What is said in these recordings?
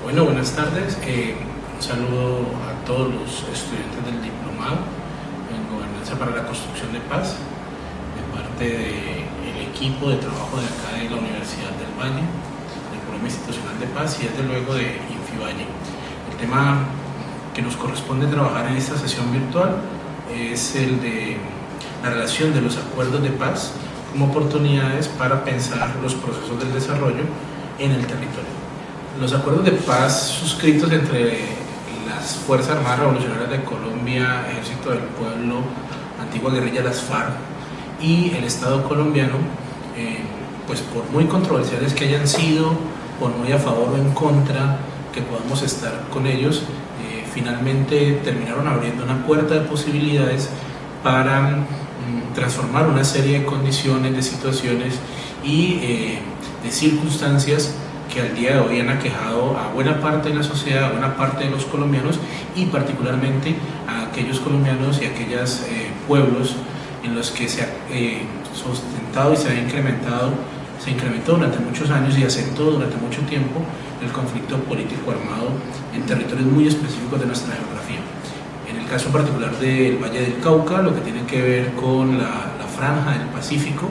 Bueno, buenas tardes. Un saludo a todos los estudiantes del diplomado en Gobernanza para la Construcción de Paz, de parte del equipo de trabajo de acá de la Universidad del Valle, del Programa Institucional de Paz y desde luego de InfiValle. El tema que nos corresponde trabajar en esta sesión virtual es el de la relación de los acuerdos de paz como oportunidades para pensar los procesos del desarrollo en el territorio. Los acuerdos de paz suscritos entre las Fuerzas Armadas Revolucionarias de Colombia, Ejército del Pueblo, antigua guerrilla las FARC y el Estado colombiano, pues por muy controversiales que hayan sido, por muy a favor o en contra que podamos estar con ellos, finalmente terminaron abriendo una puerta de posibilidades para transformar una serie de condiciones, de situaciones y de circunstancias que al día de hoy han aquejado a buena parte de la sociedad, a buena parte de los colombianos y particularmente a aquellos colombianos y aquellos pueblos en los que se ha sustentado y se incrementó durante muchos años y acentuó durante mucho tiempo el conflicto político armado en territorios muy específicos de nuestra geografía. En el caso particular del Valle del Cauca, lo que tiene que ver con la franja del Pacífico,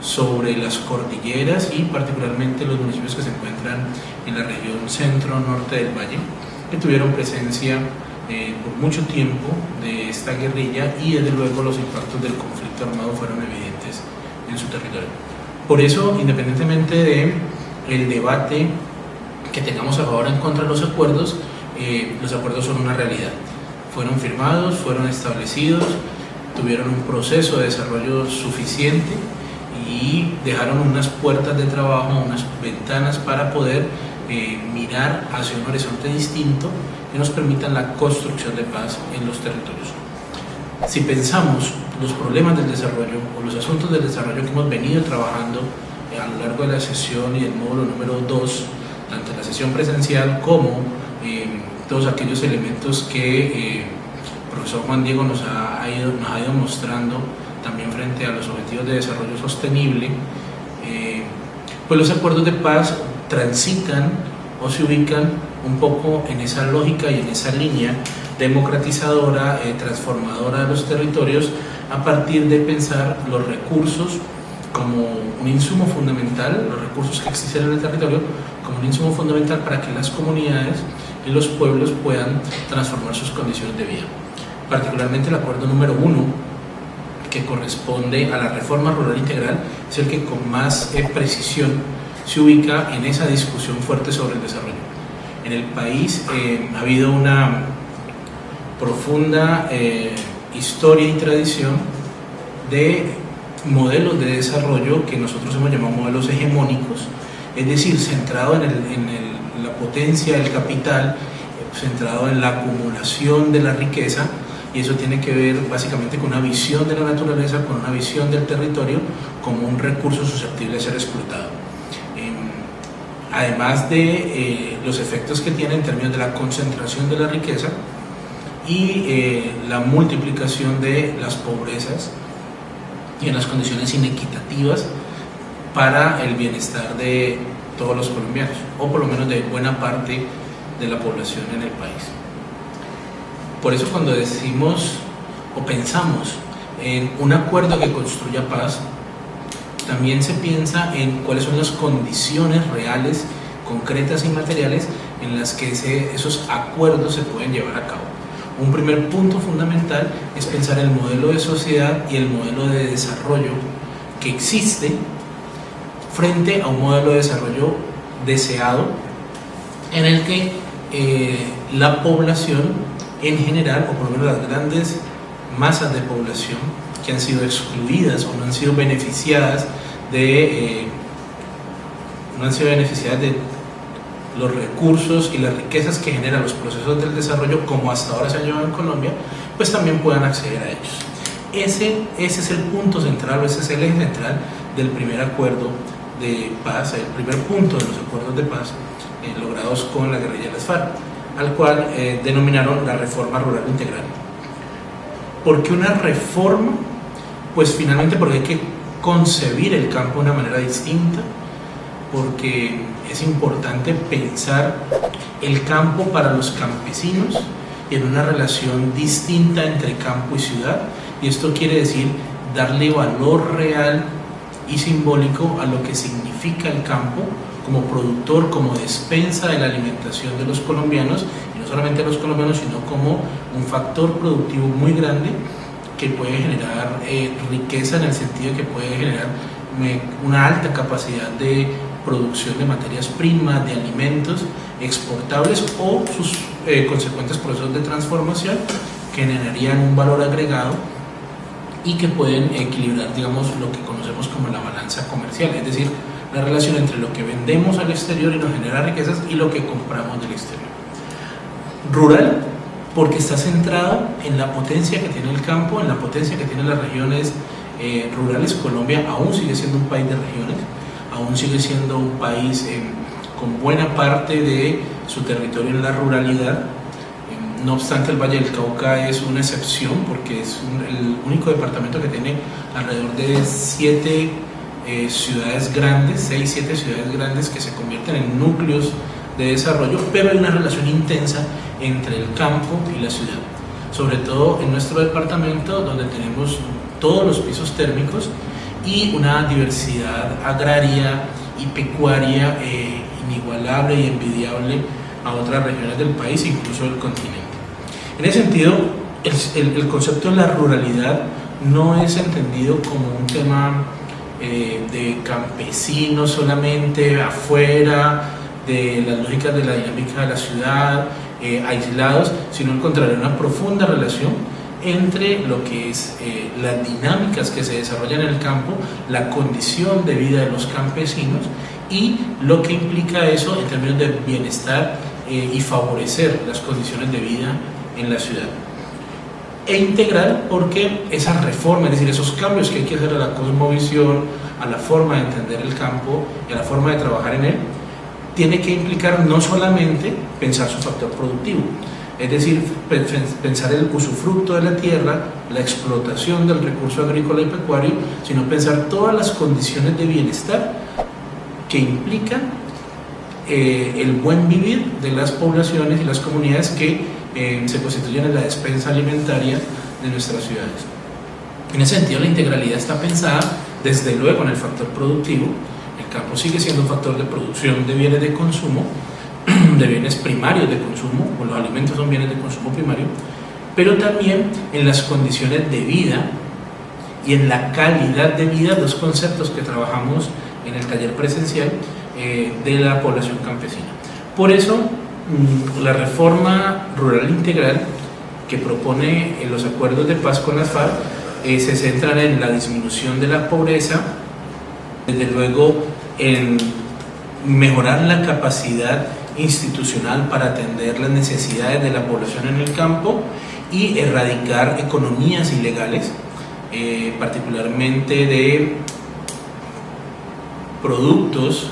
sobre las cordilleras y particularmente los municipios que se encuentran en la región centro-norte del valle, que tuvieron presencia por mucho tiempo de esta guerrilla y desde luego los impactos del conflicto armado fueron evidentes en su territorio. Por eso, independientemente del debate que tengamos a favor o en contra de los acuerdos son una realidad. Fueron firmados, fueron establecidos, tuvieron un proceso de desarrollo suficiente y dejaron unas puertas de trabajo, unas ventanas para poder mirar hacia un horizonte distinto que nos permitan la construcción de paz en los territorios. Si pensamos los problemas del desarrollo o los asuntos del desarrollo que hemos venido trabajando a lo largo de la sesión y del módulo número 2, tanto en la sesión presencial como todos aquellos elementos que el profesor Juan Diego nos ha ido mostrando también frente a los objetivos de desarrollo sostenible, pues los acuerdos de paz transitan o se ubican un poco en esa lógica y en esa línea democratizadora, transformadora de los territorios, a partir de pensar los recursos como un insumo fundamental, los recursos que existen en el territorio como un insumo fundamental para que las comunidades y los pueblos puedan transformar sus condiciones de vida. Particularmente el acuerdo número 1, que corresponde a la reforma rural integral, es el que con más precisión se ubica en esa discusión fuerte sobre el desarrollo. En el país ha habido una profunda historia y tradición de modelos de desarrollo que nosotros hemos llamado modelos hegemónicos, es decir, centrado en la potencia del capital, centrado en la acumulación de la riqueza. Y eso tiene que ver básicamente con una visión de la naturaleza, con una visión del territorio como un recurso susceptible de ser explotado. Además de los efectos que tiene en términos de la concentración de la riqueza y la multiplicación de las pobrezas y en las condiciones inequitativas para el bienestar de todos los colombianos, o por lo menos de buena parte de la población en el país. Por eso cuando decimos o pensamos en un acuerdo que construya paz, también se piensa en cuáles son las condiciones reales, concretas y materiales en las que esos acuerdos se pueden llevar a cabo. Un primer punto fundamental es pensar el modelo de sociedad y el modelo de desarrollo que existe frente a un modelo de desarrollo deseado en el que la población en general, o por lo menos las grandes masas de población que han sido excluidas o no han sido beneficiadas de los recursos y las riquezas que generan los procesos del desarrollo como hasta ahora se han llevado en Colombia, pues también puedan acceder a ellos. Ese es el punto central, o ese es el eje central del primer acuerdo de paz, el primer punto de los acuerdos de paz logrados con la guerrilla de las FARC, al cual denominaron la reforma rural integral. ¿Por qué una reforma? Pues finalmente porque hay que concebir el campo de una manera distinta, porque es importante pensar el campo para los campesinos en una relación distinta entre campo y ciudad, y esto quiere decir darle valor real y simbólico a lo que significa el campo como productor, como despensa de la alimentación de los colombianos, y no solamente de los colombianos, sino como un factor productivo muy grande que puede generar riqueza, en el sentido de que puede generar una alta capacidad de producción de materias primas, de alimentos exportables o sus consecuentes procesos de transformación que generarían un valor agregado y que pueden equilibrar, digamos, lo que conocemos como la balanza comercial, es decir, la relación entre lo que vendemos al exterior y nos genera riquezas y lo que compramos del exterior. Rural, porque está centrado en la potencia que tiene el campo, en la potencia que tienen las regiones rurales. Colombia aún sigue siendo un país de regiones, aún sigue siendo un país con buena parte de su territorio en la ruralidad. No obstante, el Valle del Cauca es una excepción porque es el único departamento que tiene alrededor de 7 ciudades grandes, 6, 7 ciudades grandes que se convierten en núcleos de desarrollo, pero hay una relación intensa entre el campo y la ciudad, sobre todo en nuestro departamento, donde tenemos todos los pisos térmicos y una diversidad agraria y pecuaria inigualable y envidiable a otras regiones del país, incluso del continente. En ese sentido, el concepto de la ruralidad no es entendido como un tema de campesinos solamente afuera de las lógicas de la dinámica de la ciudad, aislados, sino al contrario, una profunda relación entre lo que es las dinámicas que se desarrollan en el campo, la condición de vida de los campesinos y lo que implica eso en términos de bienestar y favorecer las condiciones de vida en la ciudad. E integral porque esa reforma, es decir, esos cambios que hay que hacer a la cosmovisión, a la forma de entender el campo y a la forma de trabajar en él, tiene que implicar no solamente pensar su factor productivo, es decir, pensar el usufructo de la tierra, la explotación del recurso agrícola y pecuario, sino pensar todas las condiciones de bienestar que implican el buen vivir de las poblaciones y las comunidades que se constituyen en la despensa alimentaria de nuestras ciudades. En ese sentido, la integralidad está pensada desde luego en el factor productivo. El campo sigue siendo un factor de producción de bienes de consumo, de bienes primarios de consumo, o los alimentos son bienes de consumo primario, pero también en las condiciones de vida y en la calidad de vida, dos conceptos que trabajamos en el taller presencial de la población campesina. Por eso, la reforma rural integral que propone los acuerdos de paz con las FARC se centran en la disminución de la pobreza, desde luego en mejorar la capacidad institucional para atender las necesidades de la población en el campo y erradicar economías ilegales, particularmente de productos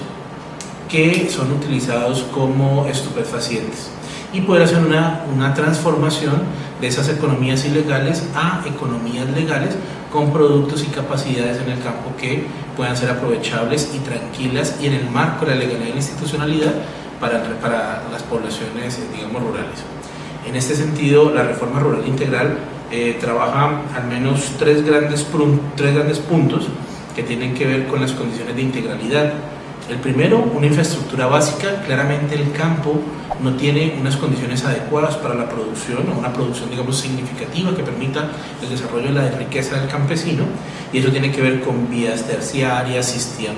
que son utilizados como estupefacientes, y poder hacer una transformación de esas economías ilegales a economías legales con productos y capacidades en el campo que puedan ser aprovechables y tranquilas y en el marco de la legalidad y la institucionalidad para las poblaciones, digamos, rurales. En este sentido, la reforma rural integral trabaja al menos tres grandes puntos que tienen que ver con las condiciones de integralidad. El primero, una infraestructura básica. Claramente el campo no tiene unas condiciones adecuadas para la producción, o una producción, digamos, significativa que permita el desarrollo de la riqueza del campesino, y eso tiene que ver con vías terciarias,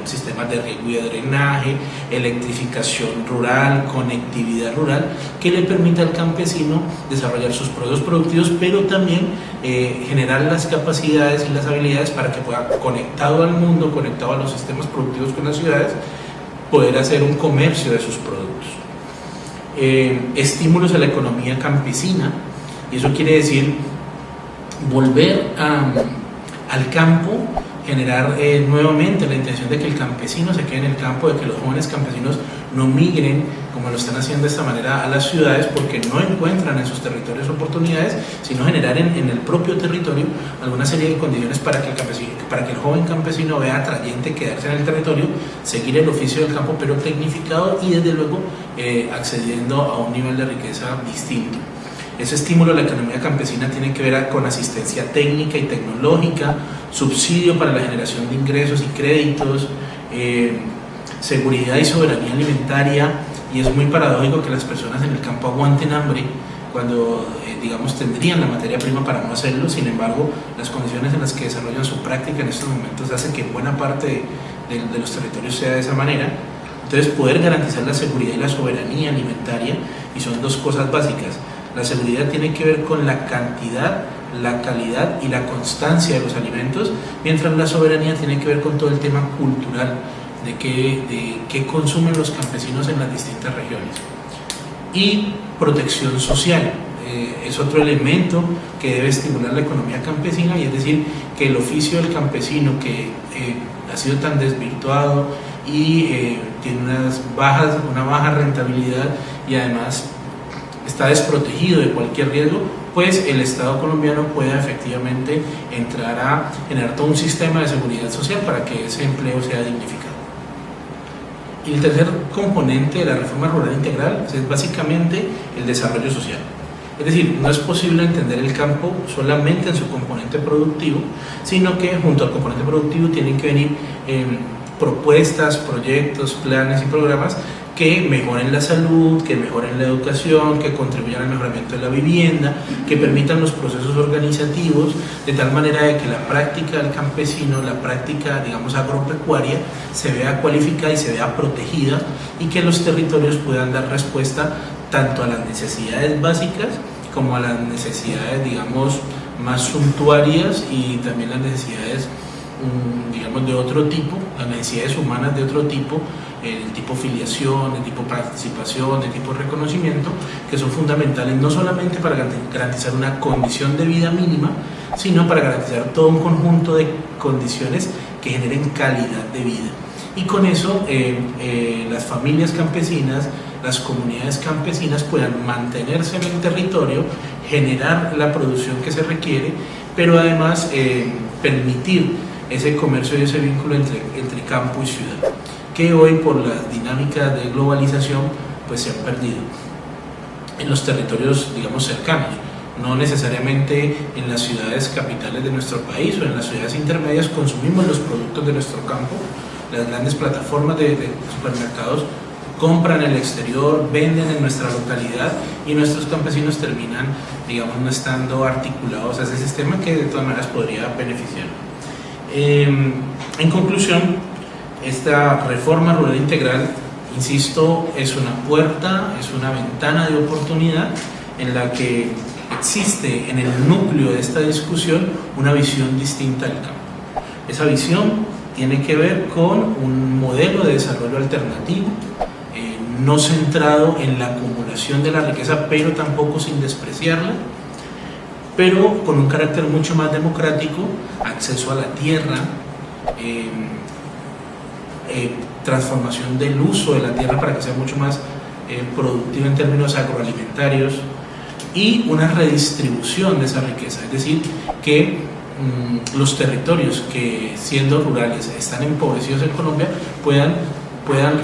sistemas de riego y de drenaje, electrificación rural, conectividad rural, que le permita al campesino desarrollar sus procesos productivos, pero también generar las capacidades y las habilidades para que pueda, conectado al mundo, conectado a los sistemas productivos con las ciudades, poder hacer un comercio de sus productos. Estímulos a la economía campesina, y eso quiere decir volver al campo, generar nuevamente la intención de que el campesino se quede en el campo, de que los jóvenes campesinos no migren como lo están haciendo de esta manera a las ciudades, porque no encuentran en sus territorios oportunidades, sino generar en el propio territorio alguna serie de condiciones para que el joven campesino vea atrayente quedarse en el territorio, seguir el oficio del campo pero tecnificado y desde luego accediendo a un nivel de riqueza distinto. Ese estímulo a la economía campesina tiene que ver con asistencia técnica y tecnológica, subsidio para la generación de ingresos y créditos, seguridad y soberanía alimentaria, y es muy paradójico que las personas en el campo aguanten hambre cuando, digamos, tendrían la materia prima para no hacerlo. Sin embargo, las condiciones en las que desarrollan su práctica en estos momentos hacen que buena parte de los territorios sea de esa manera. Entonces, poder garantizar la seguridad y la soberanía alimentaria, y son dos cosas básicas. La seguridad tiene que ver con la cantidad, la calidad y la constancia de los alimentos, mientras la soberanía tiene que ver con todo el tema cultural, de qué consumen los campesinos en las distintas regiones. Y protección social es otro elemento que debe estimular la economía campesina, y es decir, que el oficio del campesino, que ha sido tan desvirtuado y tiene una baja rentabilidad y además está desprotegido de cualquier riesgo, pues el Estado colombiano pueda efectivamente entrar a generar todo un sistema de seguridad social para que ese empleo sea dignificado. Y el tercer componente de la reforma rural integral es básicamente el desarrollo social. Es decir, no es posible entender el campo solamente en su componente productivo, sino que junto al componente productivo tienen que venir propuestas, proyectos, planes y programas que mejoren la salud, que mejoren la educación, que contribuyan al mejoramiento de la vivienda, que permitan los procesos organizativos, de tal manera de que la práctica del campesino, la práctica, digamos, agropecuaria, se vea cualificada y se vea protegida, y que los territorios puedan dar respuesta tanto a las necesidades básicas como a las necesidades, digamos, más suntuarias, y también las necesidades, digamos, de otro tipo, las necesidades humanas de otro tipo, el tipo filiación, el tipo participación, el tipo reconocimiento, que son fundamentales no solamente para garantizar una condición de vida mínima, sino para garantizar todo un conjunto de condiciones que generen calidad de vida. Y con eso las familias campesinas, las comunidades campesinas puedan mantenerse en el territorio, generar la producción que se requiere, pero además permitir ese comercio y ese vínculo entre campo y ciudad, que hoy por las dinámicas de globalización pues se han perdido en los territorios, digamos, cercanos. No necesariamente en las ciudades capitales de nuestro país o en las ciudades intermedias consumimos los productos de nuestro campo. Las grandes plataformas de supermercados compran en el exterior, venden en nuestra localidad, y nuestros campesinos terminan, digamos, no estando articulados a ese sistema que de todas maneras podría beneficiar. En conclusión, esta reforma rural integral, insisto, es una puerta, es una ventana de oportunidad en la que existe en el núcleo de esta discusión una visión distinta del campo. Esa visión tiene que ver con un modelo de desarrollo alternativo, no centrado en la acumulación de la riqueza, pero tampoco sin despreciarla, pero con un carácter mucho más democrático, acceso a la tierra, transformación del uso de la tierra para que sea mucho más productivo en términos agroalimentarios, y una redistribución de esa riqueza, es decir, que los territorios que, siendo rurales, están empobrecidos en Colombia puedan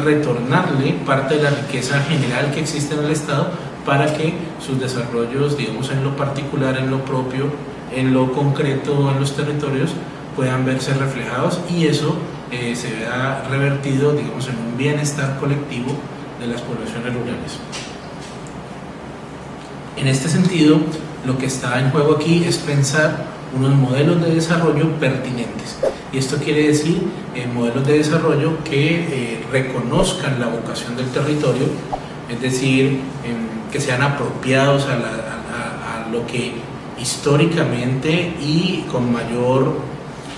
retornarle parte de la riqueza general que existe en el Estado para que sus desarrollos, digamos, en lo particular, en lo propio, en lo concreto, en los territorios, puedan verse reflejados, y eso se vea revertido, digamos, en un bienestar colectivo de las poblaciones rurales. En este sentido, lo que está en juego aquí es pensar unos modelos de desarrollo pertinentes, y esto quiere decir modelos de desarrollo que reconozcan la vocación del territorio, es decir, que sean apropiados a lo que históricamente y con mayor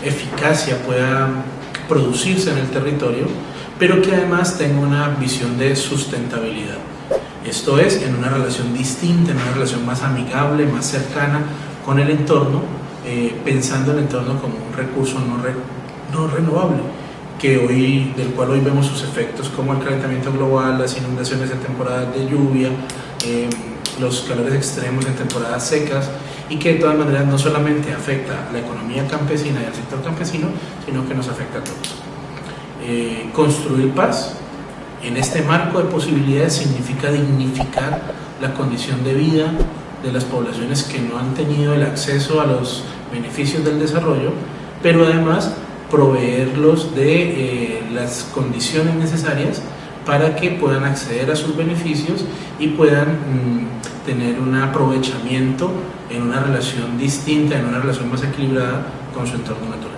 eficacia pueda producirse en el territorio, pero que además tenga una visión de sustentabilidad. Esto es, en una relación distinta, en una relación más amigable, más cercana con el entorno, pensando el entorno como un recurso no renovable, del cual hoy vemos sus efectos, como el calentamiento global, las inundaciones en temporadas de lluvia, los calores extremos en temporadas secas, y que de todas maneras no solamente afecta a la economía campesina y al sector campesino, sino que nos afecta a todos. Construir paz en este marco de posibilidades significa dignificar la condición de vida de las poblaciones que no han tenido el acceso a los beneficios del desarrollo, pero además proveerlos de las condiciones necesarias para que puedan acceder a sus beneficios y puedan tener un aprovechamiento en una relación distinta, en una relación más equilibrada con su entorno natural.